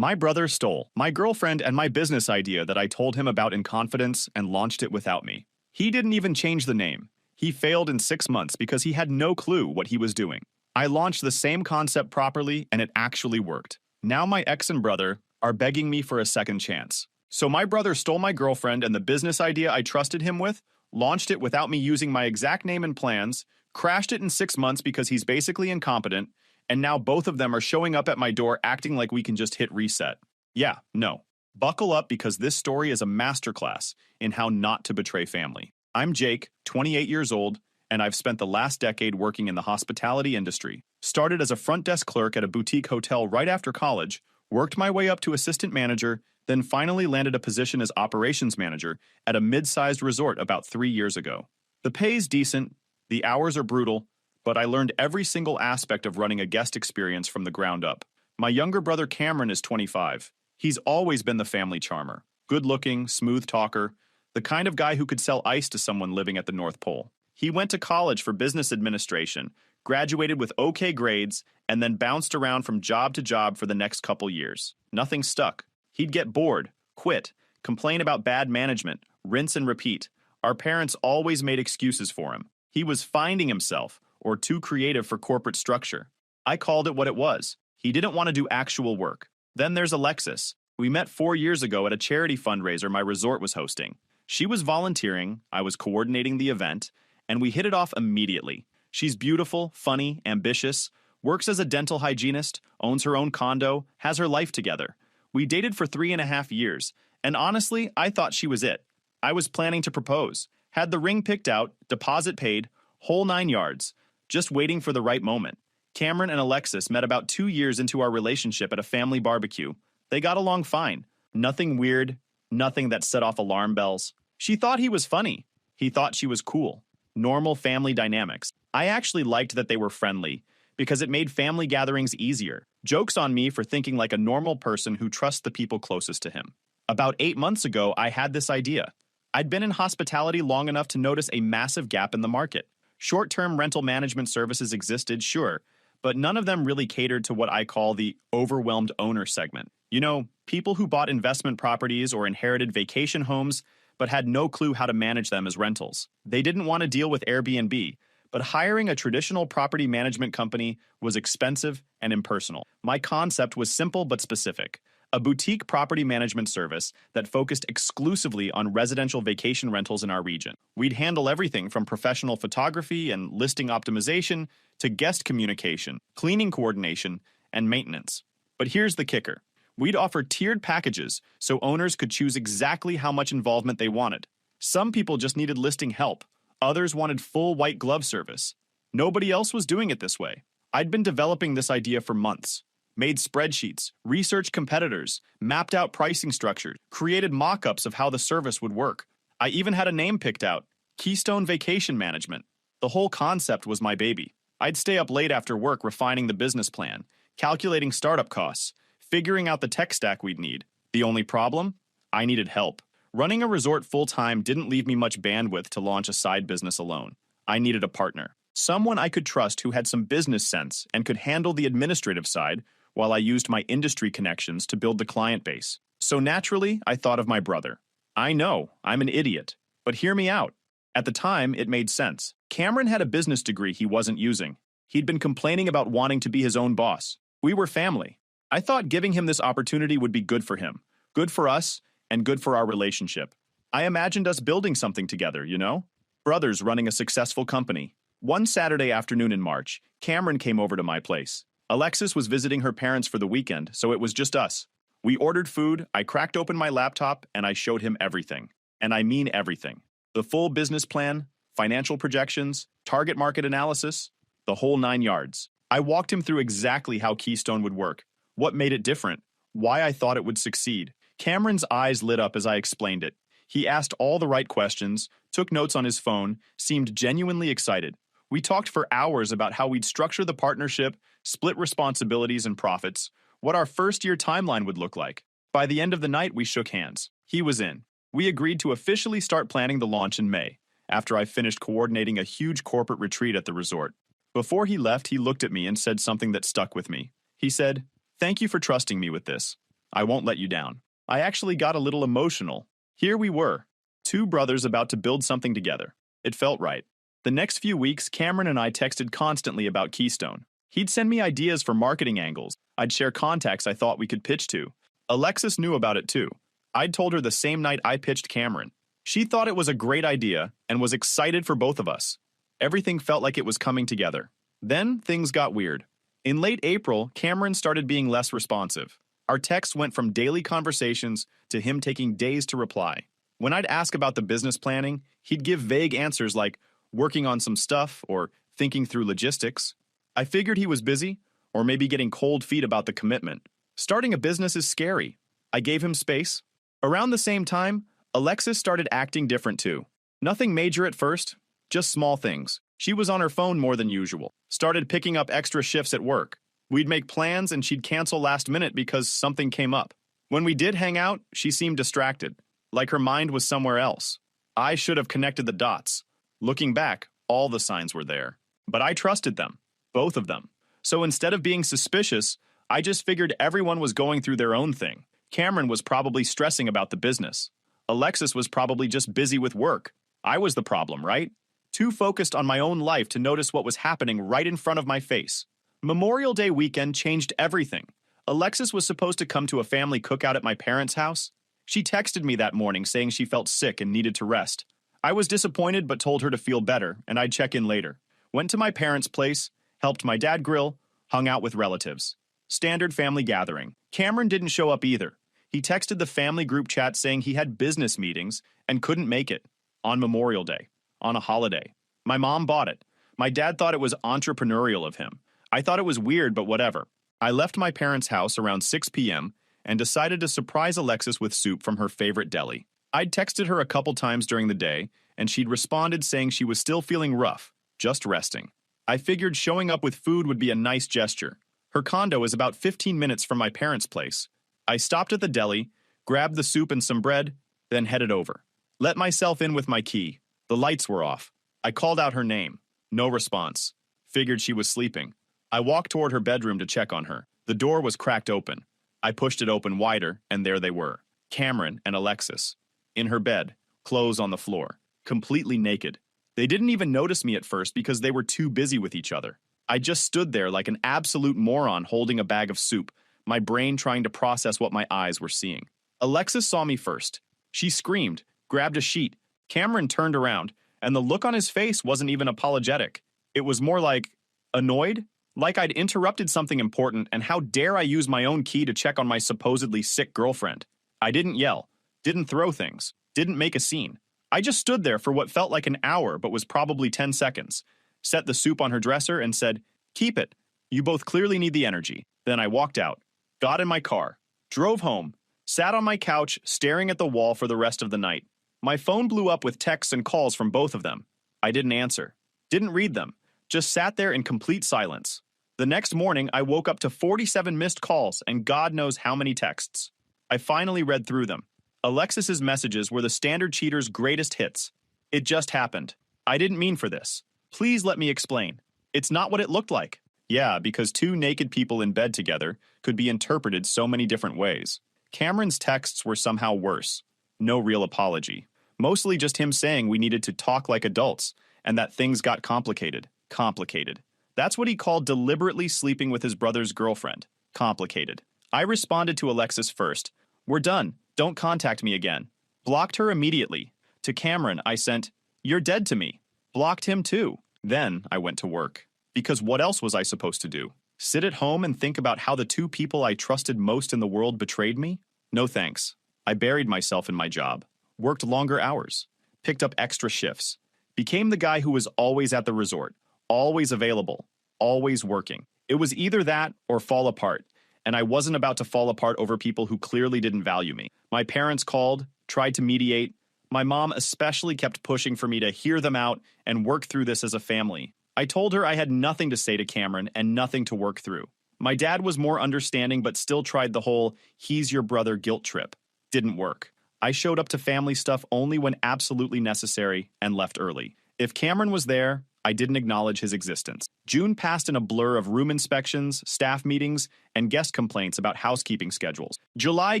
My brother stole my girlfriend and my business idea that I told him about in confidence and launched it without me. He didn't even change the name. He failed in 6 months because he had no clue what he was doing. I launched the same concept properly and it actually worked. Now my ex and brother are begging me for a second chance. So my brother stole my girlfriend and the business idea I trusted him with, launched it without me using my exact name and plans, crashed it in 6 months because he's basically incompetent, and now both of them are showing up at my door acting like we can just hit reset. Yeah, no. Buckle up because this story is a masterclass in how not to betray family. I'm Jake, 28 years old, and I've spent the last decade working in the hospitality industry. Started as a front desk clerk at a boutique hotel right after college, worked my way up to assistant manager, then finally landed a position as operations manager at a mid-sized resort about 3 years ago. The pay's decent, the hours are brutal, but I learned every single aspect of running a guest experience from the ground up. My younger brother Cameron is 25. He's always been the family charmer. Good-looking, smooth talker, the kind of guy who could sell ice to someone living at the North Pole. He went to college for business administration, graduated with okay grades, and then bounced around from job to job for the next couple years. Nothing stuck. He'd get bored, quit, complain about bad management, rinse and repeat. Our parents always made excuses for him. He was finding himself, or too creative for corporate structure. I called it what it was. He didn't want to do actual work. Then there's Alexis. We met 4 years ago at a charity fundraiser my resort was hosting. She was volunteering, I was coordinating the event, and we hit it off immediately. She's beautiful, funny, ambitious, works as a dental hygienist, owns her own condo, has her life together. We dated for 3.5 years, and honestly, I thought she was it. I was planning to propose, had the ring picked out, deposit paid, whole 9 yards, just waiting for the right moment. Cameron and Alexis met about 2 years into our relationship at a family barbecue. They got along fine. Nothing weird, nothing that set off alarm bells. She thought he was funny. He thought she was cool. Normal family dynamics. I actually liked that they were friendly because it made family gatherings easier. Jokes on me for thinking like a normal person who trusts the people closest to him. About 8 months ago, I had this idea. I'd been in hospitality long enough to notice a massive gap in the market. Short-term rental management services existed, sure, but none of them really catered to what I call the overwhelmed owner segment. You know, people who bought investment properties or inherited vacation homes but had no clue how to manage them as rentals. They didn't want to deal with Airbnb, but hiring a traditional property management company was expensive and impersonal. My concept was simple but specific. A boutique property management service that focused exclusively on residential vacation rentals in our region. We'd handle everything from professional photography and listing optimization to guest communication, cleaning coordination, and maintenance. But here's the kicker. We'd offer tiered packages so owners could choose exactly how much involvement they wanted. Some people just needed listing help. Others wanted full white glove service. Nobody else was doing it this way. I'd been developing this idea for months. Made spreadsheets, researched competitors, mapped out pricing structures, created mock-ups of how the service would work. I even had a name picked out, Keystone Vacation Management. The whole concept was my baby. I'd stay up late after work refining the business plan, calculating startup costs, figuring out the tech stack we'd need. The only problem? I needed help. Running a resort full-time didn't leave me much bandwidth to launch a side business alone. I needed a partner. Someone I could trust who had some business sense and could handle the administrative side while I used my industry connections to build the client base. So naturally, I thought of my brother. I know, I'm an idiot, but hear me out. At the time, it made sense. Cameron had a business degree he wasn't using. He'd been complaining about wanting to be his own boss. We were family. I thought giving him this opportunity would be good for him, good for us, and good for our relationship. I imagined us building something together, you know? Brothers running a successful company. One Saturday afternoon in March, Cameron came over to my place. Alexis was visiting her parents for the weekend, so it was just us. We ordered food, I cracked open my laptop, and I showed him everything. And I mean everything. The full business plan, financial projections, target market analysis, the whole 9 yards. I walked him through exactly how Keystone would work, what made it different, why I thought it would succeed. Cameron's eyes lit up as I explained it. He asked all the right questions, took notes on his phone, seemed genuinely excited. We talked for hours about how we'd structure the partnership, split responsibilities and profits, what our first-year timeline would look like. By the end of the night, we shook hands. He was in. We agreed to officially start planning the launch in May, after I finished coordinating a huge corporate retreat at the resort. Before he left, he looked at me and said something that stuck with me. He said, "Thank you for trusting me with this. I won't let you down. I actually got a little emotional. Here we were, two brothers about to build something together. It felt right. The next few weeks, Cameron and I texted constantly about Keystone. He'd send me ideas for marketing angles. I'd share contacts I thought we could pitch to. Alexis knew about it too. I'd told her the same night I pitched Cameron. She thought it was a great idea and was excited for both of us. Everything felt like it was coming together. Then things got weird. In late April, Cameron started being less responsive. Our texts went from daily conversations to him taking days to reply. When I'd ask about the business planning, he'd give vague answers like working on some stuff or thinking through logistics. I figured he was busy, or maybe getting cold feet about the commitment. Starting a business is scary. I gave him space. Around the same time, Alexis started acting different too. Nothing major at first, just small things. She was on her phone more than usual, started picking up extra shifts at work. We'd make plans and she'd cancel last minute because something came up. When we did hang out, she seemed distracted, like her mind was somewhere else. I should have connected the dots. Looking back, all the signs were there. But I trusted them, both of them. So instead of being suspicious, I just figured everyone was going through their own thing. Cameron was probably stressing about the business. Alexis was probably just busy with work. I was the problem, right? Too focused on my own life to notice what was happening right in front of my face. Memorial Day weekend changed everything. Alexis was supposed to come to a family cookout at my parents' house. She texted me that morning saying she felt sick and needed to rest. I was disappointed but told her to feel better and I'd check in later. Went to my parents' place, helped my dad grill, hung out with relatives. Standard family gathering. Cameron didn't show up either. He texted the family group chat saying he had business meetings and couldn't make it. On Memorial Day. On a holiday. My mom bought it. My dad thought it was entrepreneurial of him. I thought it was weird, but whatever. I left my parents' house around 6 p.m. and decided to surprise Alexis with soup from her favorite deli. I'd texted her a couple times during the day, and she'd responded saying she was still feeling rough, just resting. I figured showing up with food would be a nice gesture. Her condo is about 15 minutes from my parents' place. I stopped at the deli, grabbed the soup and some bread, then headed over. Let myself in with my key. The lights were off. I called out her name. No response. Figured she was sleeping. I walked toward her bedroom to check on her. The door was cracked open. I pushed it open wider, and there they were. Cameron and Alexis. In her bed, clothes on the floor. Completely naked. They didn't even notice me at first because they were too busy with each other. I just stood there like an absolute moron holding a bag of soup, my brain trying to process what my eyes were seeing. Alexis saw me first. She screamed, grabbed a sheet. Cameron turned around, and the look on his face wasn't even apologetic. It was more like, annoyed? Like I'd interrupted something important, and how dare I use my own key to check on my supposedly sick girlfriend. I didn't yell, didn't throw things, didn't make a scene. I just stood there for what felt like an hour but was probably 10 seconds, set the soup on her dresser and said, "Keep it. You both clearly need the energy." Then I walked out, got in my car, drove home, sat on my couch staring at the wall for the rest of the night. My phone blew up with texts and calls from both of them. I didn't answer, didn't read them, just sat there in complete silence. The next morning, I woke up to 47 missed calls and God knows how many texts. I finally read through them. Alexis's messages were the standard cheater's greatest hits. It just happened. I didn't mean for this. Please let me explain. It's not what it looked like. Yeah, because two naked people in bed together could be interpreted so many different ways. Cameron's texts were somehow worse. No real apology. Mostly just him saying we needed to talk like adults and that things got complicated. Complicated. That's what he called deliberately sleeping with his brother's girlfriend. Complicated. I responded to Alexis first. "We're done. Don't contact me again." Blocked her immediately. To Cameron, I sent, "You're dead to me." Blocked him too. Then I went to work. Because what else was I supposed to do? Sit at home and think about how the two people I trusted most in the world betrayed me? No thanks. I buried myself in my job. Worked longer hours. Picked up extra shifts. Became the guy who was always at the resort. Always available. Always working. It was either that or fall apart. And I wasn't about to fall apart over people who clearly didn't value me. My parents called, tried to mediate. My mom especially kept pushing for me to hear them out and work through this as a family. I told her I had nothing to say to Cameron and nothing to work through. My dad was more understanding but still tried the whole "he's your brother" guilt trip. Didn't work. I showed up to family stuff only when absolutely necessary and left early. If Cameron was there, I didn't acknowledge his existence. June passed in a blur of room inspections, staff meetings, and guest complaints about housekeeping schedules. July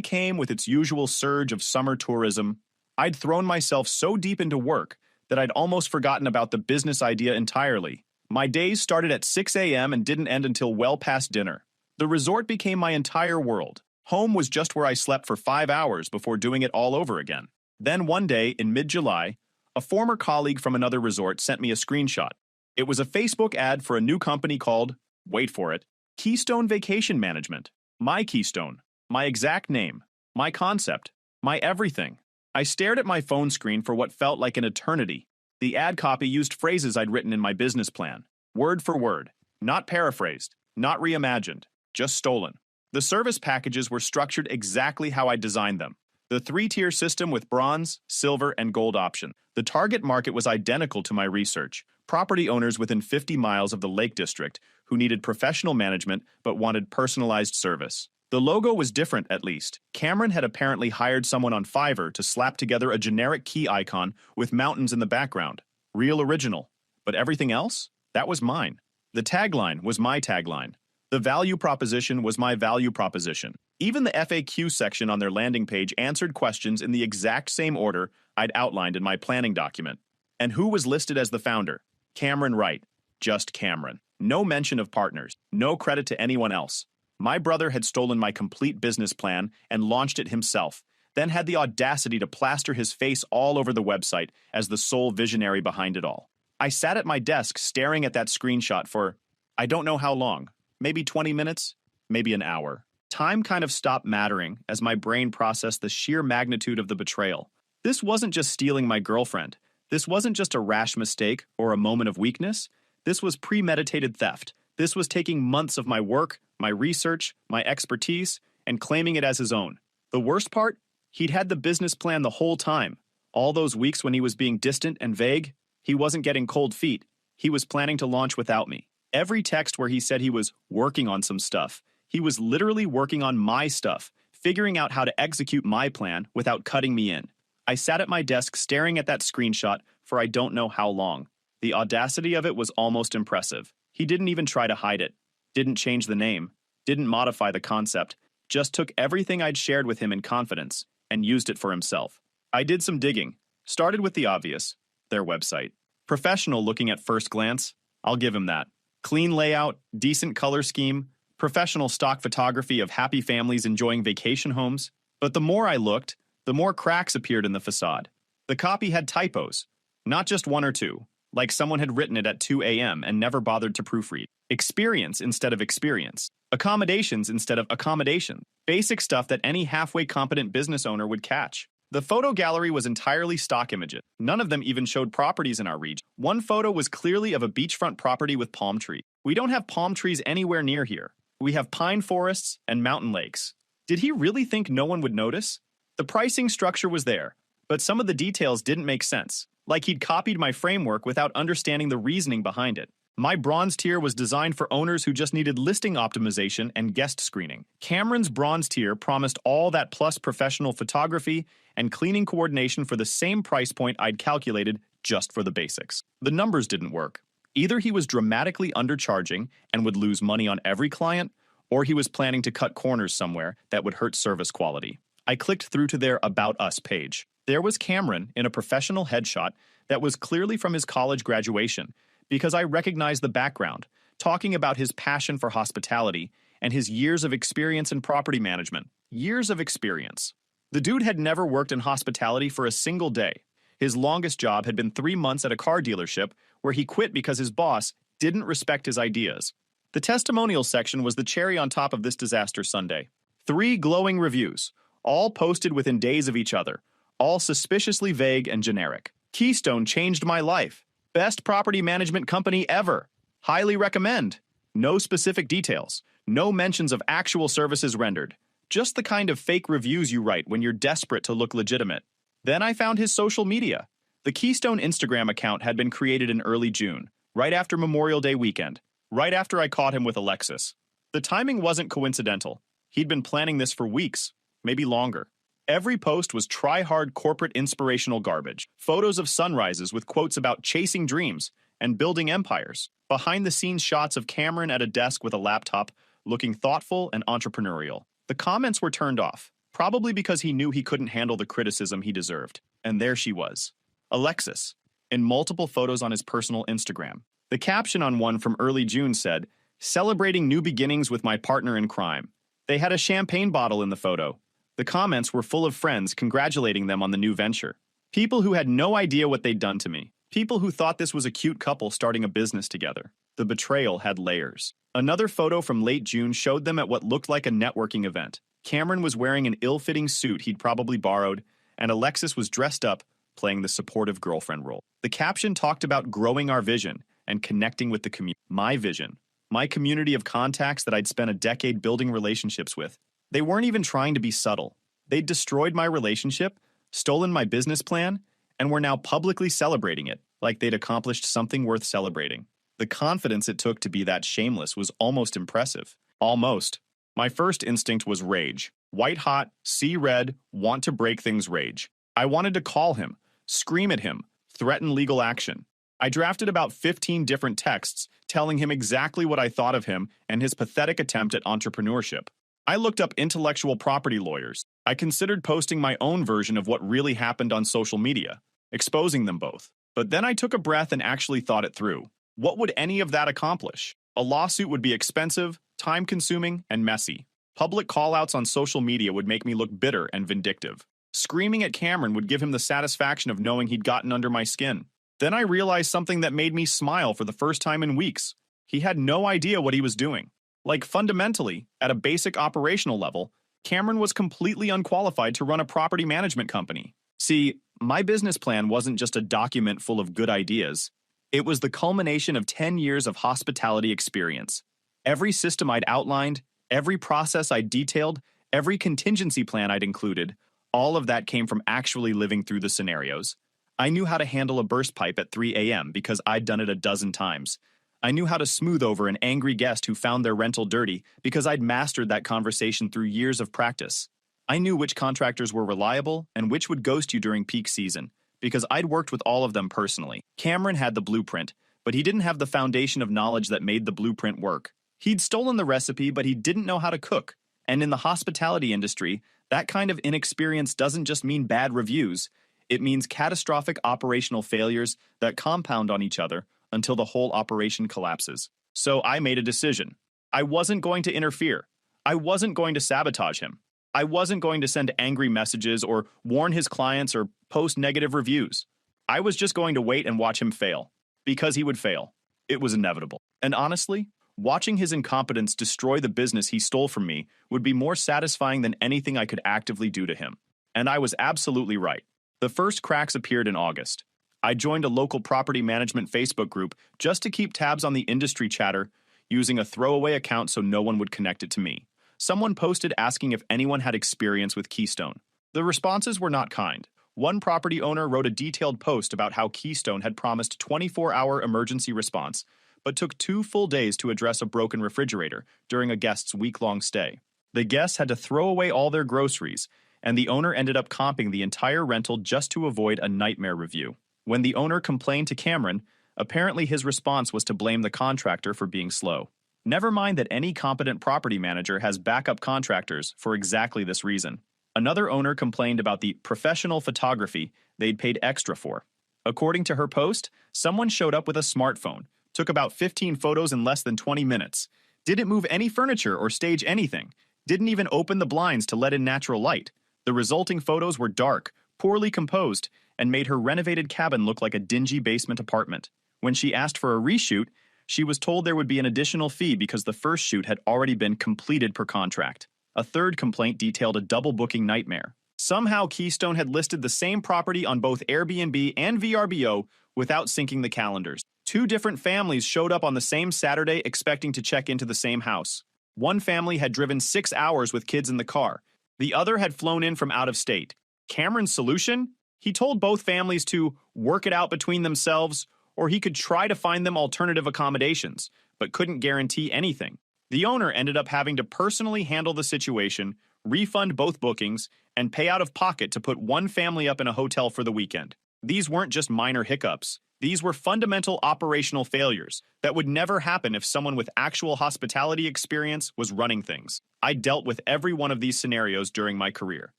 came with its usual surge of summer tourism. I'd thrown myself so deep into work that I'd almost forgotten about the business idea entirely. My days started at 6 a.m. and didn't end until well past dinner. The resort became my entire world. Home was just where I slept for 5 hours before doing it all over again. Then one day, in mid-July, a former colleague from another resort sent me a screenshot. It was a Facebook ad for a new company called, wait for it, Keystone Vacation Management. My Keystone, my exact name, my concept, my everything. I stared at my phone screen for what felt like an eternity. The ad copy used phrases I'd written in my business plan, word for word, not paraphrased, not reimagined, just stolen. The service packages were structured exactly how I designed them. The 3-tier system with bronze, silver, and gold option. The target market was identical to my research. Property owners within 50 miles of the Lake District who needed professional management but wanted personalized service. The logo was different, at least. Cameron had apparently hired someone on Fiverr to slap together a generic key icon with mountains in the background. Real original. But everything else? That was mine. The tagline was my tagline. The value proposition was my value proposition. Even the FAQ section on their landing page answered questions in the exact same order I'd outlined in my planning document. And who was listed as the founder? Cameron Wright. Just Cameron. No mention of partners. No credit to anyone else. My brother had stolen my complete business plan and launched it himself, then had the audacity to plaster his face all over the website as the sole visionary behind it all. I sat at my desk staring at that screenshot for, I don't know how long, maybe 20 minutes, maybe an hour. Time kind of stopped mattering as my brain processed the sheer magnitude of the betrayal. This wasn't just stealing my girlfriend. This wasn't just a rash mistake or a moment of weakness. This was premeditated theft. This was taking months of my work, my research, my expertise, and claiming it as his own. The worst part? He'd had the business plan the whole time. All those weeks when he was being distant and vague, he wasn't getting cold feet. He was planning to launch without me. Every text where he said he was working on some stuff, he was literally working on my stuff, figuring out how to execute my plan without cutting me in. I sat at my desk staring at that screenshot for I don't know how long. The audacity of it was almost impressive. He didn't even try to hide it, didn't change the name, didn't modify the concept, just took everything I'd shared with him in confidence and used it for himself. I did some digging, started with the obvious, their website. Professional looking at first glance, I'll give him that. Clean layout, decent color scheme, professional stock photography of happy families enjoying vacation homes. But the more I looked, the more cracks appeared in the facade. The copy had typos, not just one or two, like someone had written it at 2 a.m. and never bothered to proofread. Experience instead of experience. Accommodations instead of accommodation. Basic stuff that any halfway competent business owner would catch. The photo gallery was entirely stock images. None of them even showed properties in our region. One photo was clearly of a beachfront property with palm trees. We don't have palm trees anywhere near here. We have pine forests and mountain lakes. Did he really think no one would notice? The pricing structure was there, but some of the details didn't make sense. Like he'd copied my framework without understanding the reasoning behind it. My bronze tier was designed for owners who just needed listing optimization and guest screening. Cameron's bronze tier promised all that plus professional photography and cleaning coordination for the same price point I'd calculated just for the basics. The numbers didn't work. Either he was dramatically undercharging and would lose money on every client, or he was planning to cut corners somewhere that would hurt service quality. I clicked through to their About Us page. There was Cameron in a professional headshot that was clearly from his college graduation, because I recognized the background, talking about his passion for hospitality and his years of experience in property management. Years of experience. The dude had never worked in hospitality for a single day. His longest job had been 3 months at a car dealership where he quit because his boss didn't respect his ideas. The testimonial section was the cherry on top of this disaster Sunday. 3 glowing reviews, all posted within days of each other, all suspiciously vague and generic. Keystone changed my life. Best property management company ever. Highly recommend. No specific details. No mentions of actual services rendered. Just the kind of fake reviews you write when you're desperate to look legitimate. Then I found his social media. The Keystone Instagram account had been created in early June, right after Memorial Day weekend, right after I caught him with Alexis. The timing wasn't coincidental. He'd been planning this for weeks, maybe longer. Every post was try-hard corporate inspirational garbage. Photos of sunrises with quotes about chasing dreams and building empires. Behind-the-scenes shots of Cameron at a desk with a laptop, looking thoughtful and entrepreneurial. The comments were turned off, probably because he knew he couldn't handle the criticism he deserved. And there she was, Alexis, in multiple photos on his personal Instagram. The caption on one from early June said, "Celebrating new beginnings with my partner in crime." They had a champagne bottle in the photo. The comments were full of friends congratulating them on the new venture. People who had no idea what they'd done to me. People who thought this was a cute couple starting a business together. The betrayal had layers. Another photo from late June showed them at what looked like a networking event. Cameron was wearing an ill-fitting suit he'd probably borrowed, and Alexis was dressed up, playing the supportive girlfriend role. The caption talked about growing our vision and connecting with the community. My vision. My community of contacts that I'd spent a decade building relationships with. They weren't even trying to be subtle. They'd destroyed my relationship, stolen my business plan, and were now publicly celebrating it, like they'd accomplished something worth celebrating. The confidence it took to be that shameless was almost impressive. Almost. My first instinct was rage. White hot, see red, want to break things rage. I wanted to call him, scream at him, threaten legal action. I drafted about 15 different texts telling him exactly what I thought of him and his pathetic attempt at entrepreneurship. I looked up intellectual property lawyers. I considered posting my own version of what really happened on social media, exposing them both. But then I took a breath and actually thought it through. What would any of that accomplish? A lawsuit would be expensive, time-consuming, and messy. Public call-outs on social media would make me look bitter and vindictive. Screaming at Cameron would give him the satisfaction of knowing he'd gotten under my skin. Then I realized something that made me smile for the first time in weeks. He had no idea what he was doing. Like, fundamentally, at a basic operational level, Cameron was completely unqualified to run a property management company. See, my business plan wasn't just a document full of good ideas. It was the culmination of 10 years of hospitality experience. Every system I'd outlined, every process I'd detailed, every contingency plan I'd included, all of that came from actually living through the scenarios. I knew how to handle a burst pipe at 3 a.m. because I'd done it a dozen times. I knew how to smooth over an angry guest who found their rental dirty because I'd mastered that conversation through years of practice. I knew which contractors were reliable and which would ghost you during peak season because I'd worked with all of them personally. Cameron had the blueprint, but he didn't have the foundation of knowledge that made the blueprint work. He'd stolen the recipe, but he didn't know how to cook. And in the hospitality industry, that kind of inexperience doesn't just mean bad reviews. It means catastrophic operational failures that compound on each other until the whole operation collapses. So I made a decision. I wasn't going to interfere. I wasn't going to sabotage him. I wasn't going to send angry messages or warn his clients or post negative reviews. I was just going to wait and watch him fail. Because he would fail. It was inevitable. And honestly, watching his incompetence destroy the business he stole from me would be more satisfying than anything I could actively do to him. And I was absolutely right. The first cracks appeared in August. I joined a local property management Facebook group just to keep tabs on the industry chatter, using a throwaway account so no one would connect it to me. Someone posted asking if anyone had experience with Keystone. The responses were not kind. One property owner wrote a detailed post about how Keystone had promised 24-hour emergency response, but took 2 full days to address a broken refrigerator during a guest's week-long stay. The guests had to throw away all their groceries, and the owner ended up comping the entire rental just to avoid a nightmare review. When the owner complained to Cameron, apparently his response was to blame the contractor for being slow. Never mind that any competent property manager has backup contractors for exactly this reason. Another owner complained about the professional photography they'd paid extra for. According to her post, someone showed up with a smartphone, took about 15 photos in less than 20 minutes, didn't move any furniture or stage anything, didn't even open the blinds to let in natural light. The resulting photos were dark, poorly composed, and made her renovated cabin look like a dingy basement apartment. When she asked for a reshoot, she was told there would be an additional fee because the first shoot had already been completed per contract. A third complaint detailed a double booking nightmare. Somehow Keystone had listed the same property on both Airbnb and VRBO without syncing the calendars. 2 different families showed up on the same Saturday expecting to check into the same house. One family had driven 6 hours with kids in the car. The other had flown in from out of state. Cameron's solution? He told both families to work it out between themselves, or he could try to find them alternative accommodations, but couldn't guarantee anything. The owner ended up having to personally handle the situation, refund both bookings, and pay out of pocket to put one family up in a hotel for the weekend. These weren't just minor hiccups. These were fundamental operational failures that would never happen if someone with actual hospitality experience was running things. I dealt with every one of these scenarios during my career.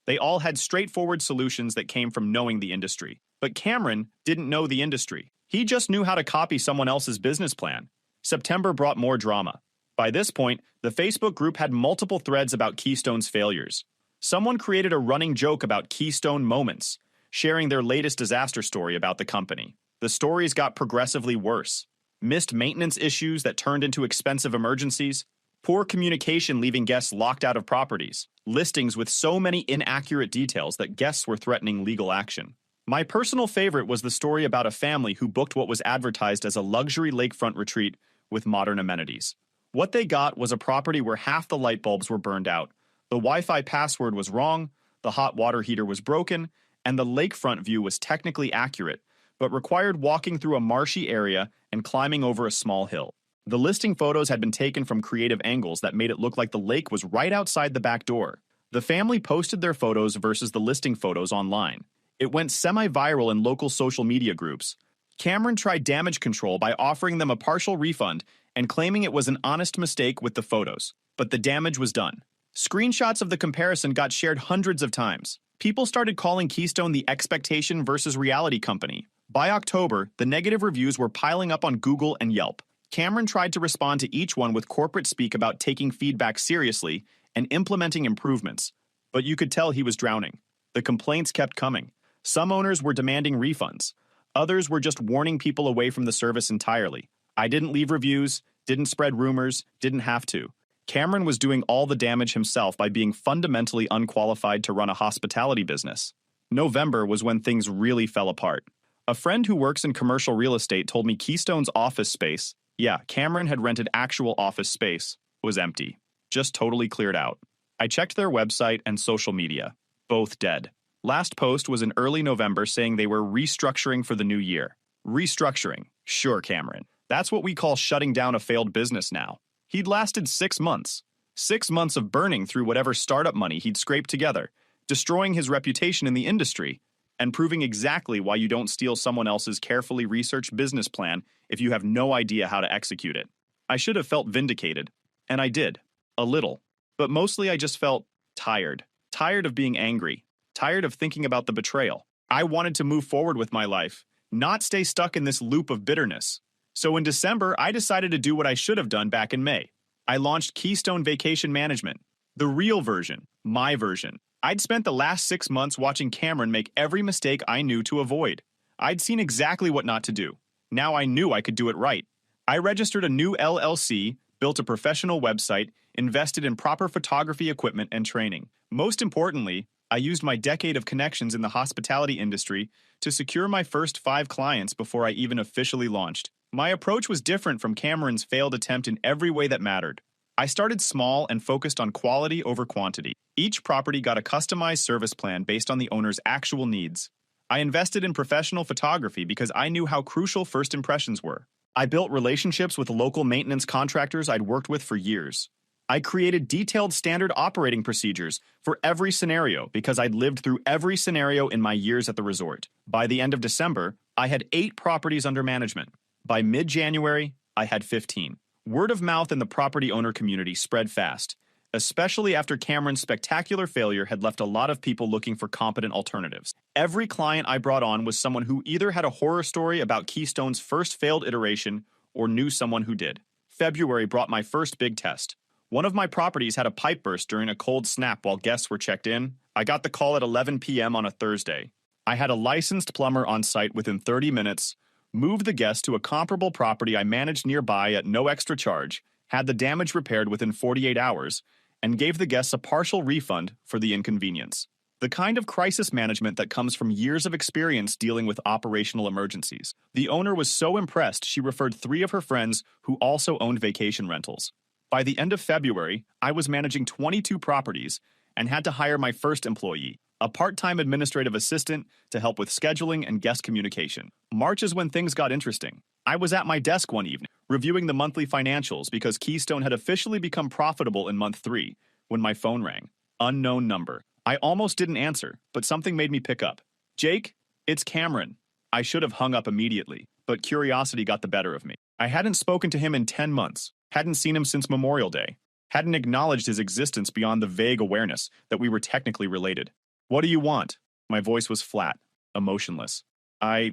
They all had straightforward solutions that came from knowing the industry. But Cameron didn't know the industry. He just knew how to copy someone else's business plan. September brought more drama. By this point, the Facebook group had multiple threads about Keystone's failures. Someone created a running joke about Keystone moments, sharing their latest disaster story about the company. The stories got progressively worse. Missed maintenance issues that turned into expensive emergencies, poor communication leaving guests locked out of properties, listings with so many inaccurate details that guests were threatening legal action. My personal favorite was the story about a family who booked what was advertised as a luxury lakefront retreat with modern amenities. What they got was a property where half the light bulbs were burned out, the Wi-Fi password was wrong, the hot water heater was broken, and the lakefront view was technically accurate, but required walking through a marshy area and climbing over a small hill. The listing photos had been taken from creative angles that made it look like the lake was right outside the back door. The family posted their photos versus the listing photos online. It went semi-viral in local social media groups. Cameron tried damage control by offering them a partial refund and claiming it was an honest mistake with the photos. But the damage was done. Screenshots of the comparison got shared hundreds of times. People started calling Keystone the expectation versus reality company. By October, the negative reviews were piling up on Google and Yelp. Cameron tried to respond to each one with corporate speak about taking feedback seriously and implementing improvements. But you could tell he was drowning. The complaints kept coming. Some owners were demanding refunds. Others were just warning people away from the service entirely. I didn't leave reviews, didn't spread rumors, didn't have to. Cameron was doing all the damage himself by being fundamentally unqualified to run a hospitality business. November was when things really fell apart. A friend who works in commercial real estate told me Keystone's office space, yeah, Cameron had rented actual office space, was empty. Just totally cleared out. I checked their website and social media. Both dead. Last post was in early November saying they were restructuring for the new year. Restructuring. Sure, Cameron. That's what we call shutting down a failed business now. He'd lasted 6 months. 6 months of burning through whatever startup money he'd scraped together, destroying his reputation in the industry, and proving exactly why you don't steal someone else's carefully researched business plan if you have no idea how to execute it. I should have felt vindicated, and I did. A little. But mostly I just felt tired. Tired of being angry. Tired of thinking about the betrayal. I wanted to move forward with my life, not stay stuck in this loop of bitterness. So in December, I decided to do what I should have done back in May. I launched Keystone Vacation Management. The real version. My version. I'd spent the last 6 months watching Cameron make every mistake I knew to avoid. I'd seen exactly what not to do. Now I knew I could do it right. I registered a new LLC, built a professional website, invested in proper photography equipment and training. Most importantly, I used my decade of connections in the hospitality industry to secure my first 5 clients before I even officially launched. My approach was different from Cameron's failed attempt in every way that mattered. I started small and focused on quality over quantity. Each property got a customized service plan based on the owner's actual needs. I invested in professional photography because I knew how crucial first impressions were. I built relationships with local maintenance contractors I'd worked with for years. I created detailed standard operating procedures for every scenario because I'd lived through every scenario in my years at the resort. By the end of December, I had 8 properties under management. By mid-January, I had 15. Word of mouth in the property owner community spread fast, especially after Cameron's spectacular failure had left a lot of people looking for competent alternatives. Every client I brought on was someone who either had a horror story about Keystone's first failed iteration or knew someone who did. February brought my first big test. One of my properties had a pipe burst during a cold snap while guests were checked in. I got the call at 11 p.m. on a Thursday. I had a licensed plumber on site within 30 minutes, moved the guest to a comparable property I managed nearby at no extra charge, had the damage repaired within 48 hours, and gave the guests a partial refund for the inconvenience. The kind of crisis management that comes from years of experience dealing with operational emergencies. The owner was so impressed she referred 3 of her friends who also owned vacation rentals. By the end of February, I was managing 22 properties and had to hire my first employee, a part-time administrative assistant to help with scheduling and guest communication. March is when things got interesting. I was at my desk one evening, reviewing the monthly financials because Keystone had officially become profitable in month 3, when my phone rang. Unknown number. I almost didn't answer, but something made me pick up. Jake, it's Cameron. I should have hung up immediately, but curiosity got the better of me. I hadn't spoken to him in 10 months, hadn't seen him since Memorial Day, hadn't acknowledged his existence beyond the vague awareness that we were technically related. What do you want? My voice was flat, emotionless. I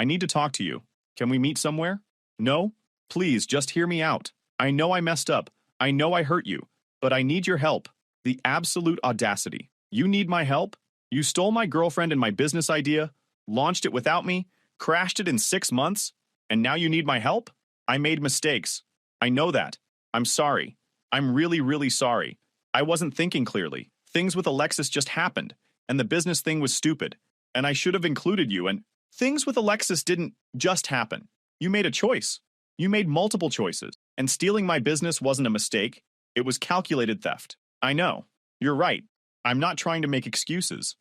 need to talk to you. Can we meet somewhere? No? Please, just hear me out. I know I messed up. I know I hurt you. But I need your help. The absolute audacity. You need my help? You stole my girlfriend and my business idea, launched it without me, crashed it in 6 months, and now you need my help? I made mistakes. I know that. I'm sorry. I'm really, really sorry. I wasn't thinking clearly. Things with Alexis just happened, and the business thing was stupid, and I should have included you, and things with Alexis didn't just happen. You made a choice. You made multiple choices, and stealing my business wasn't a mistake. It was calculated theft. I know. You're right. I'm not trying to make excuses.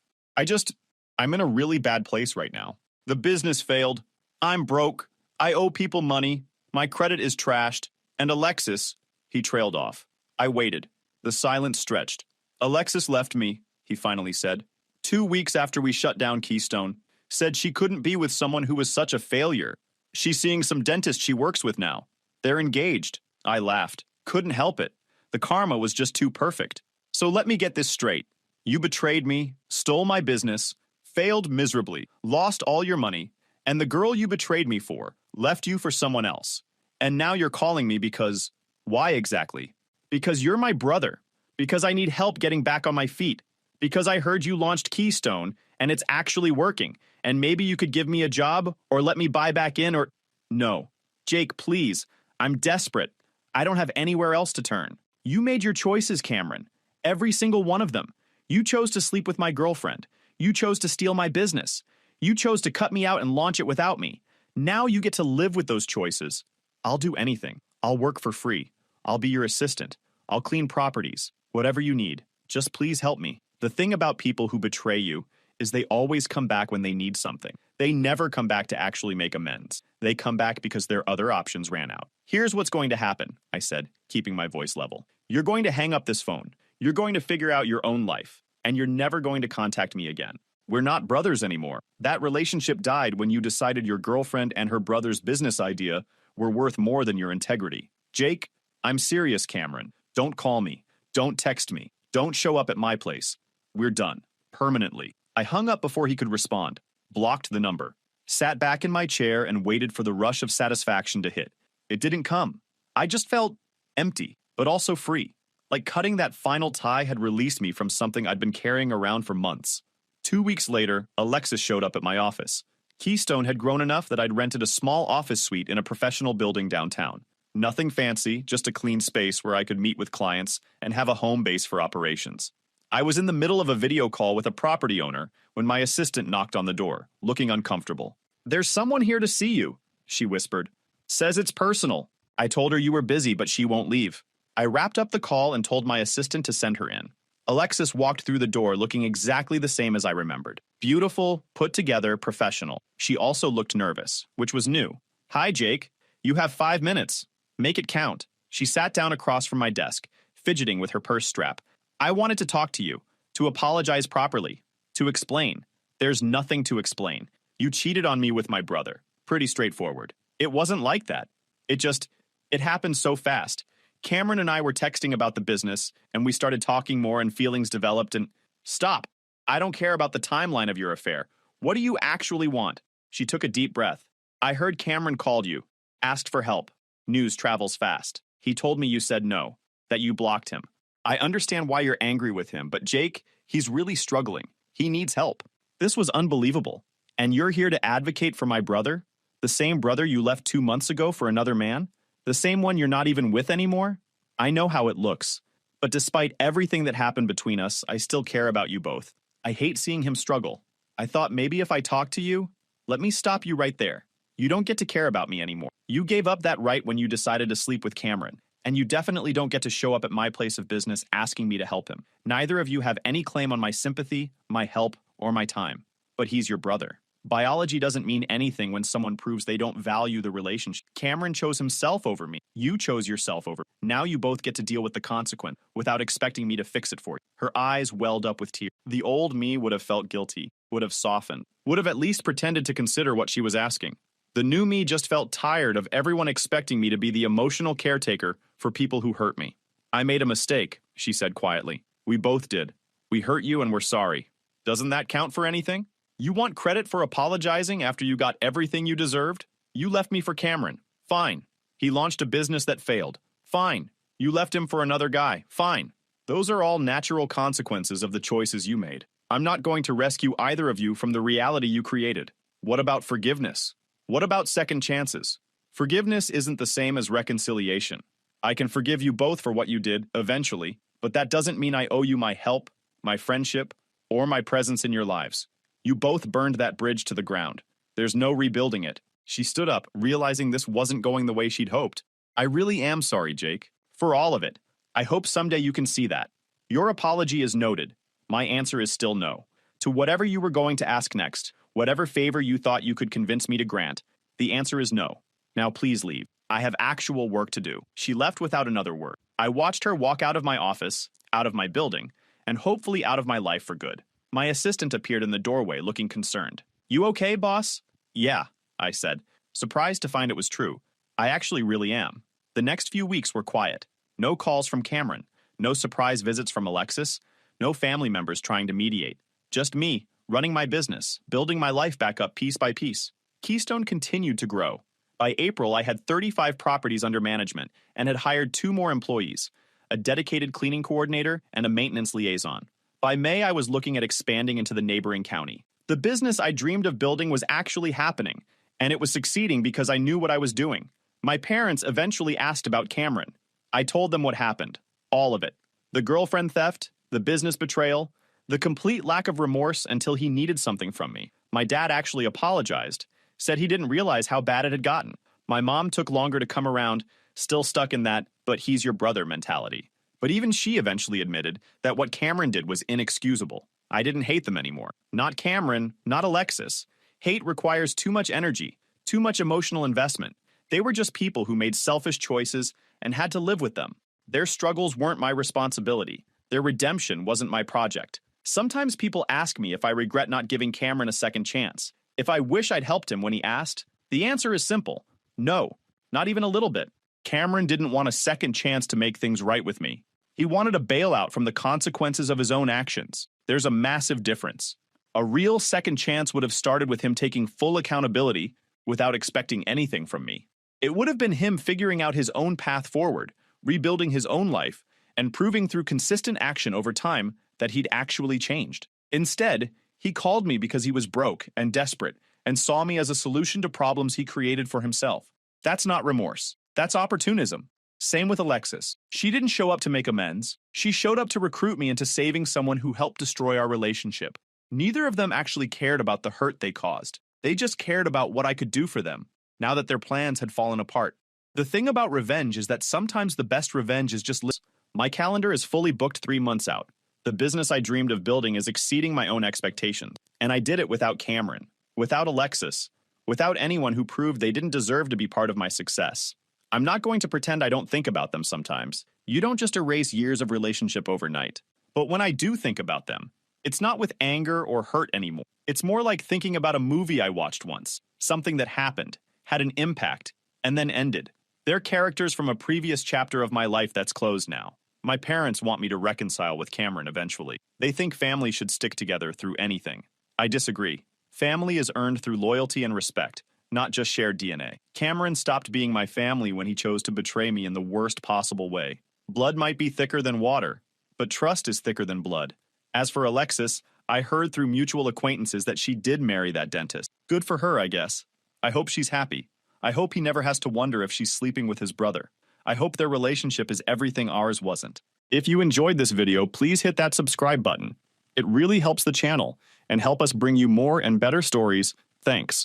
I'm in a really bad place right now. The business failed. I'm broke. I owe people money. My credit is trashed. And Alexis, he trailed off. I waited. The silence stretched. Alexis left me, he finally said. 2 weeks after we shut down Keystone. Said she couldn't be with someone who was such a failure. She's seeing some dentist she works with now. They're engaged. I laughed. Couldn't help it. The karma was just too perfect. So let me get this straight. You betrayed me, stole my business, failed miserably, lost all your money, and the girl you betrayed me for left you for someone else. And now you're calling me because... Why exactly? Because you're my brother. Because I need help getting back on my feet. Because I heard you launched Keystone, and it's actually working, and maybe you could give me a job, or let me buy back in, or... No. Jake, please. I'm desperate. I don't have anywhere else to turn. You made your choices, Cameron. Every single one of them. You chose to sleep with my girlfriend. You chose to steal my business. You chose to cut me out and launch it without me. Now you get to live with those choices. I'll do anything. I'll work for free. I'll be your assistant. I'll clean properties. Whatever you need. Just please help me. The thing about people who betray you is they always come back when they need something. They never come back to actually make amends. They come back because their other options ran out. Here's what's going to happen, I said, keeping my voice level. You're going to hang up this phone. You're going to figure out your own life. And you're never going to contact me again. We're not brothers anymore. That relationship died when you decided your girlfriend and her brother's business idea were worth more than your integrity. Jake, I'm serious, Cameron. Don't call me. Don't text me. Don't show up at my place. We're done. Permanently. I hung up before he could respond, blocked the number, sat back in my chair and waited for the rush of satisfaction to hit. It didn't come. I just felt empty, but also free. Like cutting that final tie had released me from something I'd been carrying around for months. 2 weeks later, Alexis showed up at my office. Keystone had grown enough that I'd rented a small office suite in a professional building downtown. Nothing fancy, just a clean space where I could meet with clients and have a home base for operations. I was in the middle of a video call with a property owner when my assistant knocked on the door, looking uncomfortable. "There's someone here to see you," she whispered. "Says it's personal." I told her you were busy, but she won't leave. I wrapped up the call and told my assistant to send her in. Alexis walked through the door looking exactly the same as I remembered. Beautiful, put together, professional. She also looked nervous, which was new. "Hi, Jake. You have 5 minutes. Make it count." She sat down across from my desk, fidgeting with her purse strap. "I wanted to talk to you, to apologize properly, to explain." "There's nothing to explain. You cheated on me with my brother." Pretty straightforward. It wasn't like that. It happened so fast. Cameron and I were texting about the business, and we started talking more and feelings developed and... Stop. I don't care about the timeline of your affair. What do you actually want? She took a deep breath. "I heard Cameron called you, asked for help. News travels fast. He told me you said no, that you blocked him. I understand why you're angry with him, but Jake, he's really struggling. He needs help." This was unbelievable. "And you're here to advocate for my brother? The same brother you left 2 months ago for another man? The same one you're not even with anymore? I know how it looks. But despite everything that happened between us, I still care about you both. I hate seeing him struggle. I thought maybe if I talked to you... Let me stop you right there. You don't get to care about me anymore. You gave up that right when you decided to sleep with Cameron. And you definitely don't get to show up at my place of business asking me to help him. Neither of you have any claim on my sympathy, my help, or my time. But he's your brother. Biology doesn't mean anything when someone proves they don't value the relationship. Cameron chose himself over me. You chose yourself over me. Now you both get to deal with the consequence without expecting me to fix it for you." Her eyes welled up with tears. The old me would have felt guilty, would have softened, would have at least pretended to consider what she was asking. The new me just felt tired of everyone expecting me to be the emotional caretaker for people who hurt me. I made a mistake, she said quietly. We both did. We hurt you and we're sorry. Doesn't that count for anything? You want credit for apologizing after you got everything you deserved? You left me for Cameron. Fine. He launched a business that failed. Fine. You left him for another guy. Fine. Those are all natural consequences of the choices you made. I'm not going to rescue either of you from the reality you created. What about forgiveness? What about second chances? Forgiveness isn't the same as reconciliation. I can forgive you both for what you did, eventually, but that doesn't mean I owe you my help, my friendship, or my presence in your lives. You both burned that bridge to the ground. There's no rebuilding it. She stood up, realizing this wasn't going the way she'd hoped. I really am sorry, Jake. For all of it. I hope someday you can see that. Your apology is noted. My answer is still no. To whatever you were going to ask next, whatever favor you thought you could convince me to grant, the answer is no. Now please leave. I have actual work to do. She left without another word. I watched her walk out of my office, out of my building, and hopefully out of my life for good. My assistant appeared in the doorway looking concerned. You okay, boss? Yeah, I said, surprised to find it was true. I actually really am. The next few weeks were quiet. No calls from Cameron, no surprise visits from Alexis, no family members trying to mediate. Just me, running my business, building my life back up piece by piece. Keystone continued to grow. By April, I had 35 properties under management and had hired 2 more employees, a dedicated cleaning coordinator and a maintenance liaison. By May, I was looking at expanding into the neighboring county. The business I dreamed of building was actually happening, and it was succeeding because I knew what I was doing. My parents eventually asked about Cameron. I told them what happened. All of it. The girlfriend theft, the business betrayal, the complete lack of remorse until he needed something from me. My dad actually apologized, said he didn't realize how bad it had gotten. My mom took longer to come around, still stuck in that, but he's your brother mentality. But even she eventually admitted that what Cameron did was inexcusable. I didn't hate them anymore. Not Cameron, not Alexis. Hate requires too much energy, too much emotional investment. They were just people who made selfish choices and had to live with them. Their struggles weren't my responsibility. Their redemption wasn't my project. Sometimes people ask me if I regret not giving Cameron a second chance. If I wish I'd helped him when he asked, the answer is simple. No, not even a little bit. Cameron didn't want a second chance to make things right with me. He wanted a bailout from the consequences of his own actions. There's a massive difference. A real second chance would have started with him taking full accountability without expecting anything from me. It would have been him figuring out his own path forward, rebuilding his own life, and proving through consistent action over time that he'd actually changed. Instead, he called me because he was broke and desperate and saw me as a solution to problems he created for himself. That's not remorse. That's opportunism. Same with Alexis. She didn't show up to make amends. She showed up to recruit me into saving someone who helped destroy our relationship. Neither of them actually cared about the hurt they caused. They just cared about what I could do for them, now that their plans had fallen apart. The thing about revenge is that sometimes the best revenge is just My calendar is fully booked 3 months out. The business I dreamed of building is exceeding my own expectations. And I did it without Cameron, without Alexis, without anyone who proved they didn't deserve to be part of my success. I'm not going to pretend I don't think about them sometimes. You don't just erase years of relationship overnight. But when I do think about them, it's not with anger or hurt anymore. It's more like thinking about a movie I watched once, something that happened, had an impact, and then ended. They're characters from a previous chapter of my life that's closed now. My parents want me to reconcile with Cameron eventually. They think family should stick together through anything. I disagree. Family is earned through loyalty and respect, not just shared DNA. Cameron stopped being my family when he chose to betray me in the worst possible way. Blood might be thicker than water, but trust is thicker than blood. As for Alexis, I heard through mutual acquaintances that she did marry that dentist. Good for her, I guess. I hope she's happy. I hope he never has to wonder if she's sleeping with his brother. I hope their relationship is everything ours wasn't. If you enjoyed this video, please hit that subscribe button. It really helps the channel and help us bring you more and better stories. Thanks.